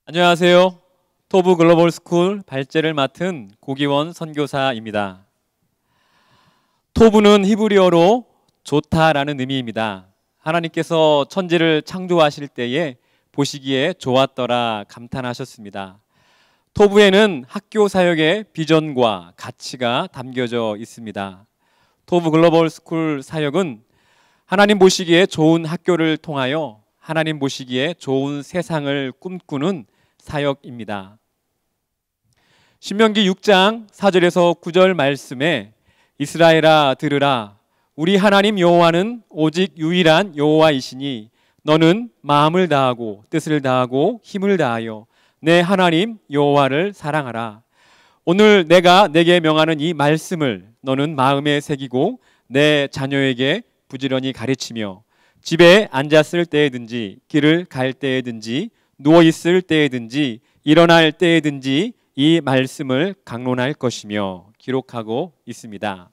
안녕하세요. 토브 글로벌 스쿨 발제를 맡은 고기원 선교사입니다. 토브는 히브리어로 좋다라는 의미입니다. 하나님께서 천지를 창조하실 때에 보시기에 좋았더라 감탄하셨습니다. 토브에는 학교 사역의 비전과 가치가 담겨져 있습니다. 토브 글로벌 스쿨 사역은 하나님 보시기에 좋은 학교를 통하여 하나님 보시기에 좋은 세상을 꿈꾸는 사역입니다. 신명기 6장 4절에서 9절 말씀에 이스라엘아 들으라 우리 하나님 여호와는 오직 유일한 여호와이시니 너는 마음을 다하고 뜻을 다하고 힘을 다하여 내 하나님 여호와를 사랑하라. 오늘 내가 내게 명하는 이 말씀을 너는 마음에 새기고 내 자녀에게 부지런히 가르치며 집에 앉았을 때에든지 길을 갈 때에든지 누워있을 때에든지 일어날 때에든지 이 말씀을 강론할 것이며 기록하고 있습니다.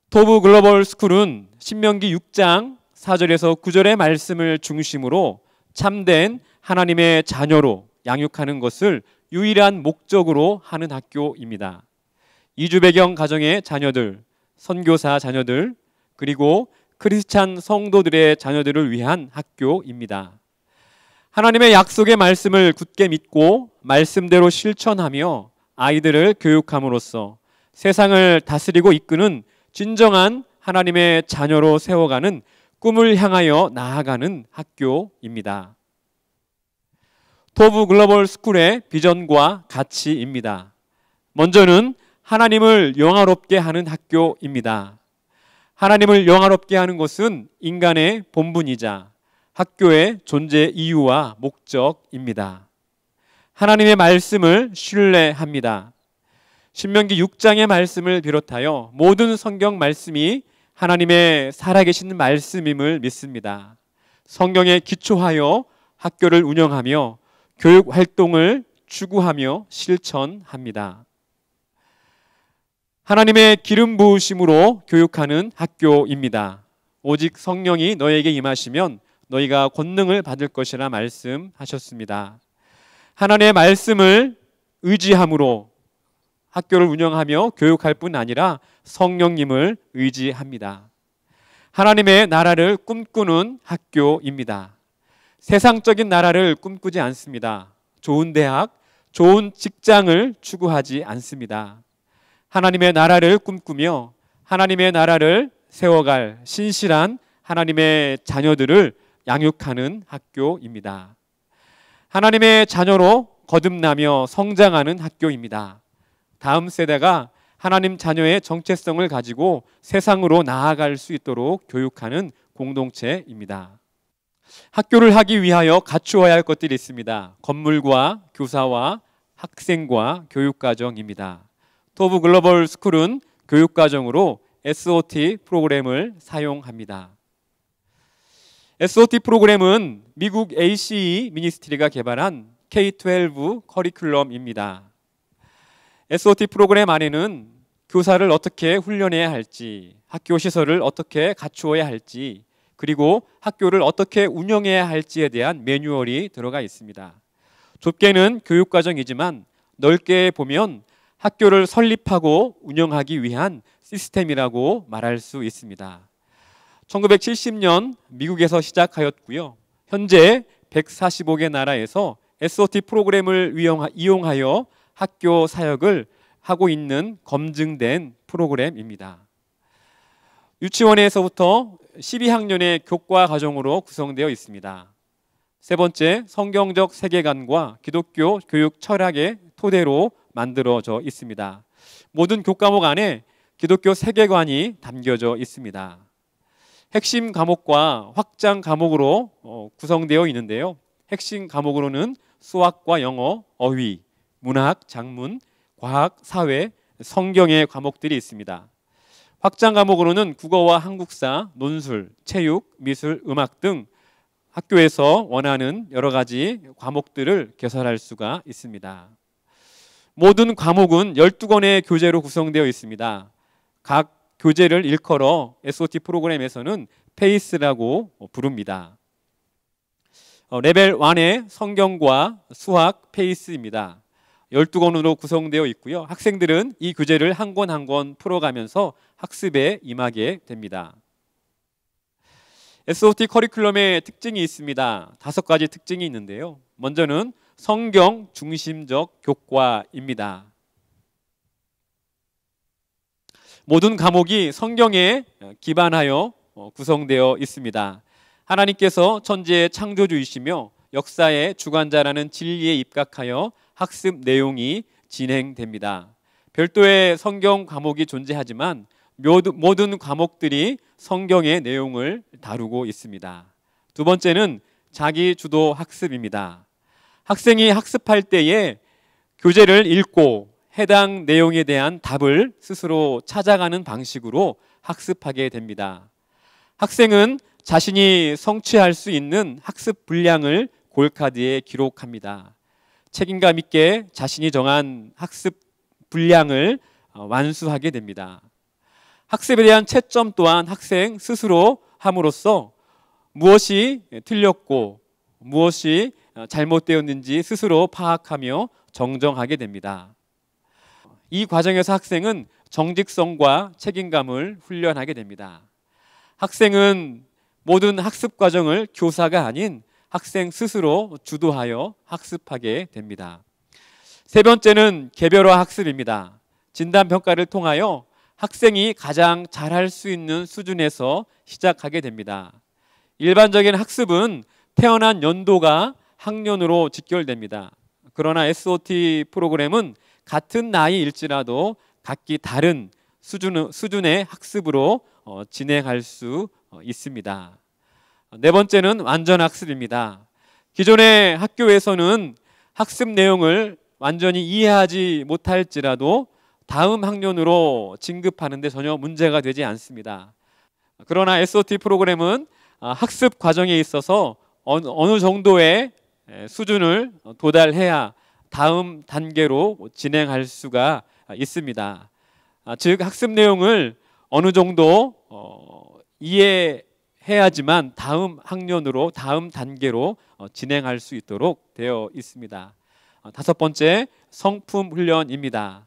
토브 글로벌 스쿨은 신명기 6장 4절에서 9절의 말씀을 중심으로 참된 하나님의 자녀로 양육하는 것을 유일한 목적으로 하는 학교입니다. 이주 배경 가정의 자녀들, 선교사 자녀들, 그리고 크리스찬 성도들의 자녀들을 위한 학교입니다. 하나님의 약속의 말씀을 굳게 믿고 말씀대로 실천하며 아이들을 교육함으로써 세상을 다스리고 이끄는 진정한 하나님의 자녀로 세워가는 꿈을 향하여 나아가는 학교입니다. 토브 글로벌 스쿨의 비전과 가치입니다. 먼저는 하나님을 영화롭게 하는 학교입니다. 하나님을 영화롭게 하는 것은 인간의 본분이자 학교의 존재 이유와 목적입니다. 하나님의 말씀을 신뢰합니다. 신명기 6장의 말씀을 비롯하여 모든 성경 말씀이 하나님의 살아계신 말씀임을 믿습니다. 성경에 기초하여 학교를 운영하며 교육 활동을 추구하며 실천합니다. 하나님의 기름 부으심으로 교육하는 학교입니다. 오직 성령이 너에게 임하시면 너희가 권능을 받을 것이라 말씀하셨습니다. 하나님의 말씀을 의지함으로 학교를 운영하며 교육할 뿐 아니라 성령님을 의지합니다. 하나님의 나라를 꿈꾸는 학교입니다. 세상적인 나라를 꿈꾸지 않습니다. 좋은 대학, 좋은 직장을 추구하지 않습니다. 하나님의 나라를 꿈꾸며 하나님의 나라를 세워갈 신실한 하나님의 자녀들을 양육하는 학교입니다. 하나님의 자녀로 거듭나며 성장하는 학교입니다. 다음 세대가 하나님 자녀의 정체성을 가지고 세상으로 나아갈 수 있도록 교육하는 공동체입니다. 학교를 하기 위하여 갖추어야 할 것들이 있습니다. 건물과 교사와 학생과 교육과정입니다. 토브 글로벌 스쿨은 교육과정으로 SOT 프로그램을 사용합니다. SOT 프로그램은 미국 ACE 미니스트리가 개발한 K-12 커리큘럼입니다. SOT 프로그램 안에는 교사를 어떻게 훈련해야 할지, 학교 시설을 어떻게 갖추어야 할지, 그리고 학교를 어떻게 운영해야 할지에 대한 매뉴얼이 들어가 있습니다. 좁게는 교육과정이지만 넓게 보면 학교를 설립하고 운영하기 위한 시스템이라고 말할 수 있습니다. 1970년 미국에서 시작하였고요. 현재 145개 나라에서 SOT 프로그램을 이용하여 학교 사역을 하고 있는 검증된 프로그램입니다. 유치원에서부터 12학년의 교과 과정으로 구성되어 있습니다. 세 번째, 성경적 세계관과 기독교 교육 철학의 토대로 만들어져 있습니다. 모든 교과목 안에 기독교 세계관이 담겨져 있습니다. 핵심 과목과 확장 과목으로 구성되어 있는데요. 핵심 과목으로는 수학과 영어, 어휘, 문학, 작문, 과학, 사회, 성경의 과목들이 있습니다. 확장 과목으로는 국어와 한국사, 논술, 체육, 미술, 음악 등 학교에서 원하는 여러 가지 과목들을 개설할 수가 있습니다. 모든 과목은 12권의 교재로 구성되어 있습니다. 각 교재를 일컬어 SOT 프로그램에서는 페이스라고 부릅니다. 레벨 1의 성경과 수학 페이스입니다. 12권으로 구성되어 있고요. 학생들은 이 교재를 한 권 한 권 풀어가면서 학습에 임하게 됩니다. SOT 커리큘럼의 특징이 있습니다. 5가지 특징이 있는데요. 먼저는 성경 중심적 교과입니다. 모든 과목이 성경에 기반하여 구성되어 있습니다. 하나님께서 천지의 창조주이시며 역사의 주관자라는 진리에 입각하여 학습 내용이 진행됩니다. 별도의 성경 과목이 존재하지만 모든 과목들이 성경의 내용을 다루고 있습니다. 두 번째는 자기 주도 학습입니다. 학생이 학습할 때에 교재를 읽고 해당 내용에 대한 답을 스스로 찾아가는 방식으로 학습하게 됩니다. 학생은 자신이 성취할 수 있는 학습 분량을 골카드에 기록합니다. 책임감 있게 자신이 정한 학습 분량을 완수하게 됩니다. 학습에 대한 채점 또한 학생 스스로 함으로써 무엇이 틀렸고 무엇이 잘못되었는지 스스로 파악하며 정정하게 됩니다. 이 과정에서 학생은 정직성과 책임감을 훈련하게 됩니다. 학생은 모든 학습 과정을 교사가 아닌 학생 스스로 주도하여 학습하게 됩니다. 세 번째는 개별화 학습입니다. 진단평가를 통하여 학생이 가장 잘할 수 있는 수준에서 시작하게 됩니다. 일반적인 학습은 태어난 연도가 학년으로 직결됩니다. 그러나 SOT 프로그램은 같은 나이일지라도 각기 다른 수준의 학습으로 진행할 수 있습니다. 네 번째는 완전 학습입니다. 기존의 학교에서는 학습 내용을 완전히 이해하지 못할지라도 다음 학년으로 진급하는 데 전혀 문제가 되지 않습니다. 그러나 SOT 프로그램은 학습 과정에 있어서 어느 정도의 수준을 도달해야 다음 단계로 진행할 수가 있습니다. 즉 학습 내용을 어느 정도 이해해야지만 다음 학년으로 다음 단계로 진행할 수 있도록 되어 있습니다. 다섯 번째, 성품 훈련입니다.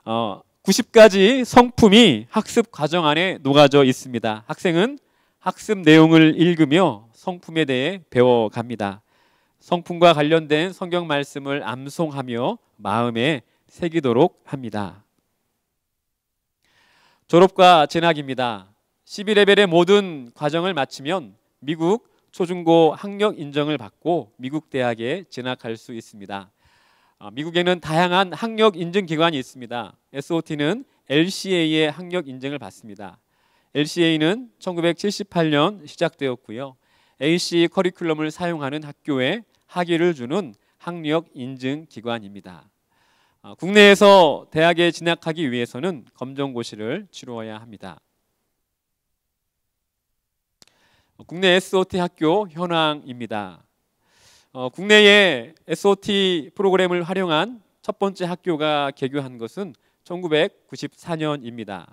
90가지 성품이 학습 과정 안에 녹아져 있습니다. 학생은 학습 내용을 읽으며 성품에 대해 배워갑니다. 성품과 관련된 성경 말씀을 암송하며 마음에 새기도록 합니다. 졸업과 진학입니다. 12레벨의 모든 과정을 마치면 미국 초중고 학력 인정을 받고 미국 대학에 진학할 수 있습니다. 미국에는 다양한 학력 인증 기관이 있습니다. SOT는 LCA의 학력 인증을 받습니다. LCA는 1978년 시작되었고요. AC 커리큘럼을 사용하는 학교에 학위를 주는 학력 인증 기관입니다. 국내에서 대학에 진학하기 위해서는 검정고시를 치루어야 합니다. 국내 SOT 학교 현황입니다. 국내에 SOT 프로그램을 활용한 첫 번째 학교가 개교한 것은 1994년입니다.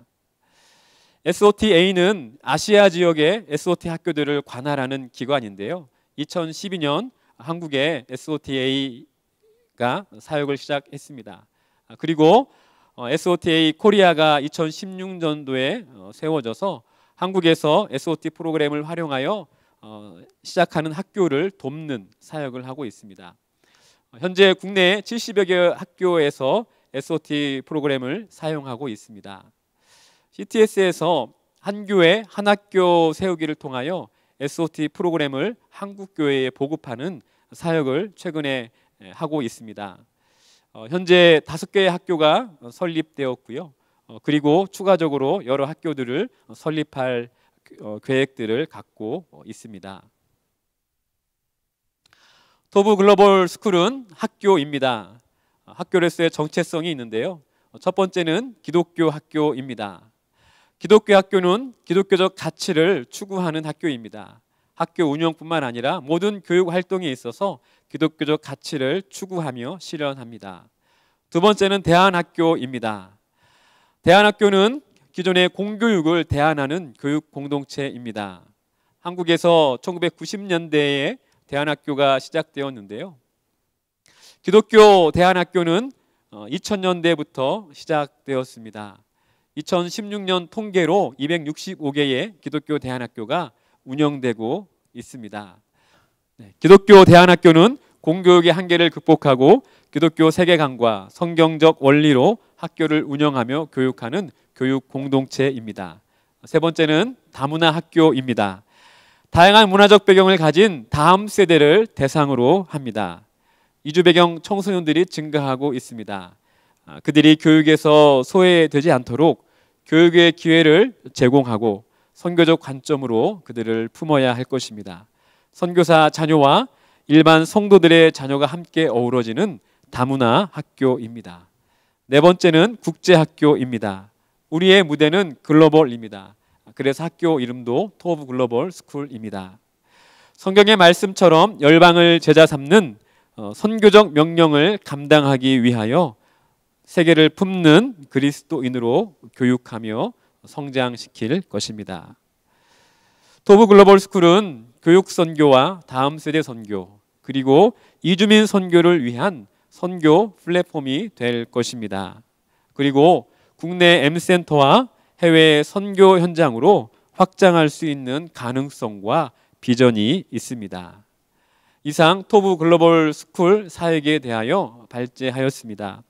SOT-A는 아시아 지역의 SOT 학교들을 관할하는 기관인데요. 2012년 한국에 SOT-A가 사역을 시작했습니다. 그리고 SOT-A 코리아가 2016년도에 세워져서 한국에서 SOT 프로그램을 활용하여 시작하는 학교를 돕는 사역을 하고 있습니다. 현재 국내 70여 개 학교에서 SOT 프로그램을 사용하고 있습니다. CTS에서 한 교회 한 학교 세우기를 통하여 SOT 프로그램을 한국 교회에 보급하는 사역을 최근에 하고 있습니다. 현재 5개의 학교가 설립되었고요. 그리고 추가적으로 여러 학교들을 설립할 계획들을 갖고 있습니다. 토브 글로벌 스쿨은 학교입니다. 학교로서의 정체성이 있는데요. 첫 번째는 기독교 학교입니다. 기독교 학교는 기독교적 가치를 추구하는 학교입니다. 학교 운영뿐만 아니라 모든 교육 활동에 있어서 기독교적 가치를 추구하며 실현합니다. 두 번째는 대안학교입니다. 대안학교는 기존의 공교육을 대안하는 교육 공동체입니다. 한국에서 1990년대에 대안학교가 시작되었는데요. 기독교 대안학교는 2000년대부터 시작되었습니다. 2016년 통계로 265개의 기독교 대안학교가 운영되고 있습니다. 기독교 대안학교는 공교육의 한계를 극복하고 기독교 세계관과 성경적 원리로 학교를 운영하며 교육하는 교육 공동체입니다. 세 번째는 다문화 학교입니다. 다양한 문화적 배경을 가진 다음 세대를 대상으로 합니다. 이주 배경 청소년들이 증가하고 있습니다. 그들이 교육에서 소외되지 않도록 교육의 기회를 제공하고 선교적 관점으로 그들을 품어야 할 것입니다. 선교사 자녀와 일반 성도들의 자녀가 함께 어우러지는 다문화 학교입니다. 네 번째는 국제학교입니다. 우리의 무대는 글로벌입니다. 그래서 학교 이름도 토브 글로벌 스쿨입니다. 성경의 말씀처럼 열방을 제자 삼는 선교적 명령을 감당하기 위하여 세계를 품는 그리스도인으로 교육하며 성장시킬 것입니다. 토브 글로벌 스쿨은 교육 선교와 다음 세대 선교 그리고 이주민 선교를 위한 선교 플랫폼이 될 것입니다. 그리고 국내 M센터와 해외 선교 현장으로 확장할 수 있는 가능성과 비전이 있습니다. 이상 토브 글로벌 스쿨 사역에 대하여 발제하였습니다.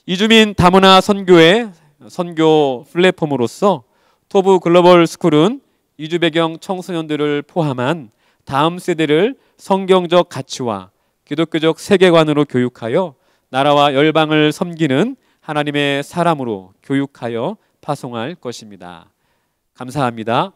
이주민 다문화 선교의 선교 플랫폼으로서 토브 글로벌 스쿨은 이주 배경 청소년들을 포함한 다음 세대를 성경적 가치와 기독교적 세계관으로 교육하여 나라와 열방을 섬기는 하나님의 사람으로 교육하여 파송할 것입니다. 감사합니다.